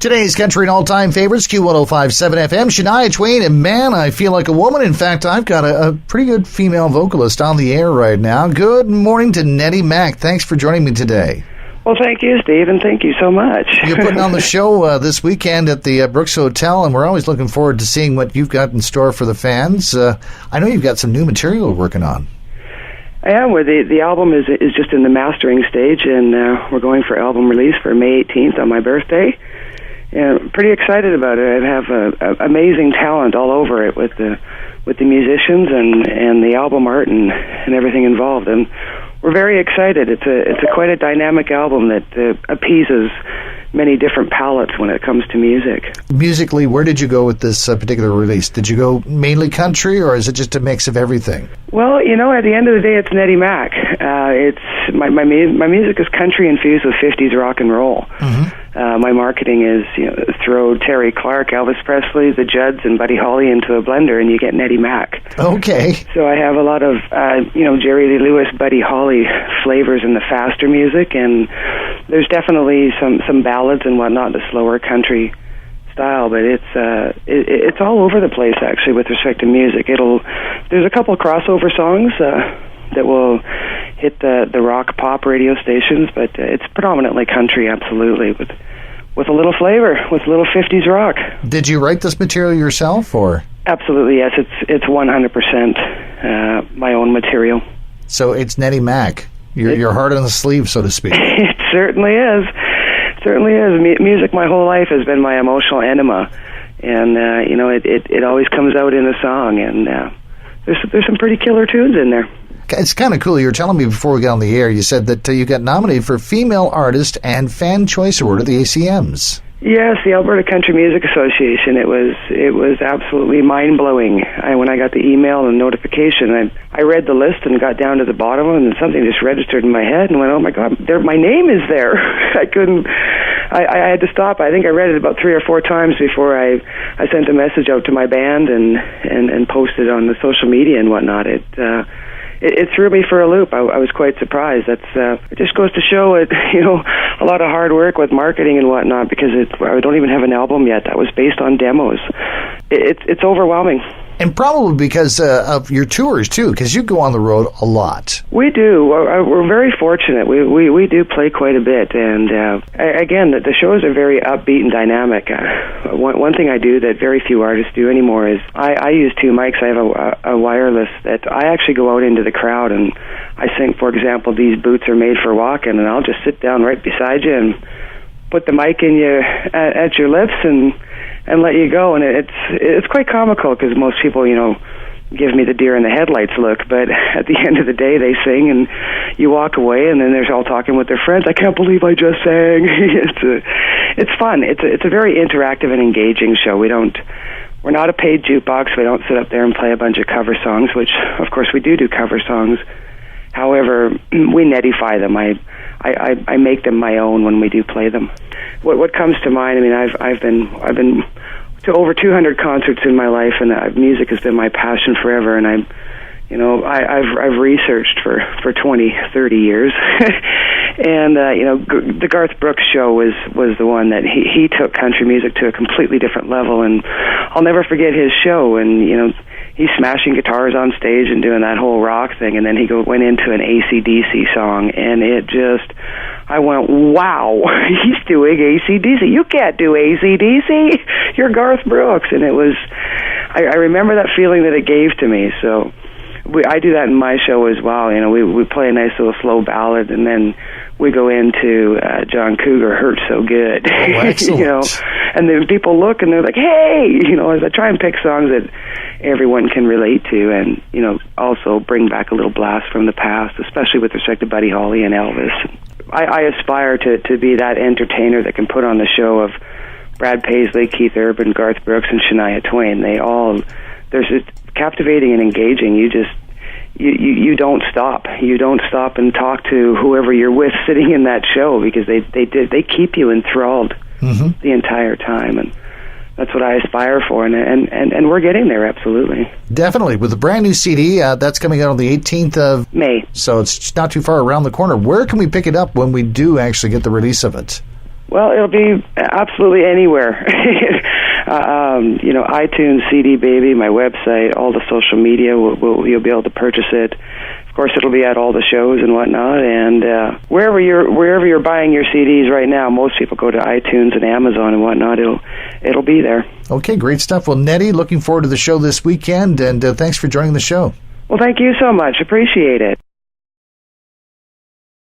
Today's country and all-time favorites, Q105.7 FM, Shania Twain, and Man, I Feel Like a Woman. In fact, I've got a pretty good female vocalist on the air right now. Good morning to Netty Mac. Thanks for joining me today. Well, thank you, Steve, and thank you so much. You're putting on the show this weekend at the Brooks Hotel, and we're always looking forward to seeing what you've got in store for the fans. I know you've got some new material you're working on. I am. The album is just in the mastering stage, and we're going for album release for May 18th on my birthday. And I'm pretty excited about it. I have amazing talent all over it with the musicians and the album art and everything involved. And we're very excited. It's quite a dynamic album that appeases many different palettes when it comes to music. Musically, where did you go with this particular release? Did you go mainly country, or is it just a mix of everything? Well, you know, at the end of the day, it's Netty Mac. It's my music is country infused with 50s rock and roll. Mm-hmm. My marketing is, throw Terri, Elvis Presley, the Judds, and Buddy Holly into a blender, and you get Netty Mac. Okay. So I have a lot of, Jerry Lee Lewis, Buddy Holly flavors in the faster music, and there's definitely some ballads and whatnot, the slower country style, but it's all over the place actually with respect to music. There's a couple crossover songs that will hit the rock pop radio stations, but it's predominantly country, absolutely, with a little flavor, with a little 50s rock. Did you write this material yourself, or? Absolutely, yes. It's 100% my own material. So it's Netty Mac. Your heart on the sleeve, so to speak. It certainly is. Certainly is. Music my whole life has been my emotional enema, and it always comes out in a song, and there's some pretty killer tunes in there. It's kind of cool. You were telling me before we got on the air, you said that you got nominated for Female Artist and Fan Choice Award at the ACMs. Yes, the Alberta Country Music Association. It was absolutely mind-blowing. When I got the email and notification, I read the list and got down to the bottom of it, and something just registered in my head and went, oh my God, my name is there. I had to stop. I think I read it about 3 or 4 times before I sent a message out to my band and posted on the social media and whatnot. It threw me for a loop. I was quite surprised. It just goes to show a lot of hard work with marketing and whatnot, because I don't even have an album yet. That was based on demos. It's overwhelming. And probably because of your tours, too, because you go on the road a lot. We do. We're very fortunate. We do play quite a bit. And, again, the shows are very upbeat and dynamic. One thing I do that very few artists do anymore is I use 2 mics. I have a wireless that I actually go out into the crowd, and I sing, for example, These Boots Are Made for Walking, and I'll just sit down right beside you and put the mic in you at your lips and let you go. And it's quite comical, because most people, give me the deer in the headlights look, but at the end of the day, they sing, and you walk away, and then they're all talking with their friends. I can't believe I just sang. It's fun. It's a very interactive and engaging show. We're not a paid jukebox. We don't sit up there and play a bunch of cover songs, which, of course, we do cover songs. However, we nettify them. I make them my own when we do play them. What comes to mind? I mean, I've been to over 200 concerts in my life, and music has been my passion forever. And I've researched for 20, 30 years. And the Garth Brooks show was the one that he took country music to a completely different level, and I'll never forget his show. And he's smashing guitars on stage and doing that whole rock thing, and then he went into an AC/DC song, and I went, wow, he's doing AC/DC. You can't do AC/DC. You're Garth Brooks. And I remember that feeling that it gave to me. So I do that in my show as well. We play a nice little slow ballad, and then we go into John Cougar, Hurt So Good. Oh, excellent. And then people look and they're like, hey, as I try and pick songs that everyone can relate to, and also bring back a little blast from the past, especially with respect to Buddy Holly and Elvis. I aspire to be that entertainer that can put on the show of Brad Paisley, Keith Urban, Garth Brooks, and Shania Twain. They're captivating and engaging. You don't stop. You don't stop and talk to whoever you're with sitting in that show, because they keep you enthralled the entire time, and that's what I aspire for, and we're getting there, absolutely. Definitely. With a brand new CD, that's coming out on the 18th of May. So it's not too far around the corner. Where can we pick it up when we do actually get the release of it? Well, it'll be absolutely anywhere. iTunes, CD Baby, my website, all the social media, you'll be able to purchase it. Of course, it'll be at all the shows and whatnot, and wherever you're buying your CDs right now, most people go to iTunes and Amazon and whatnot. It'll be there. Okay, great stuff. Well, Netty, looking forward to the show this weekend, and thanks for joining the show. Well, thank you so much. Appreciate it.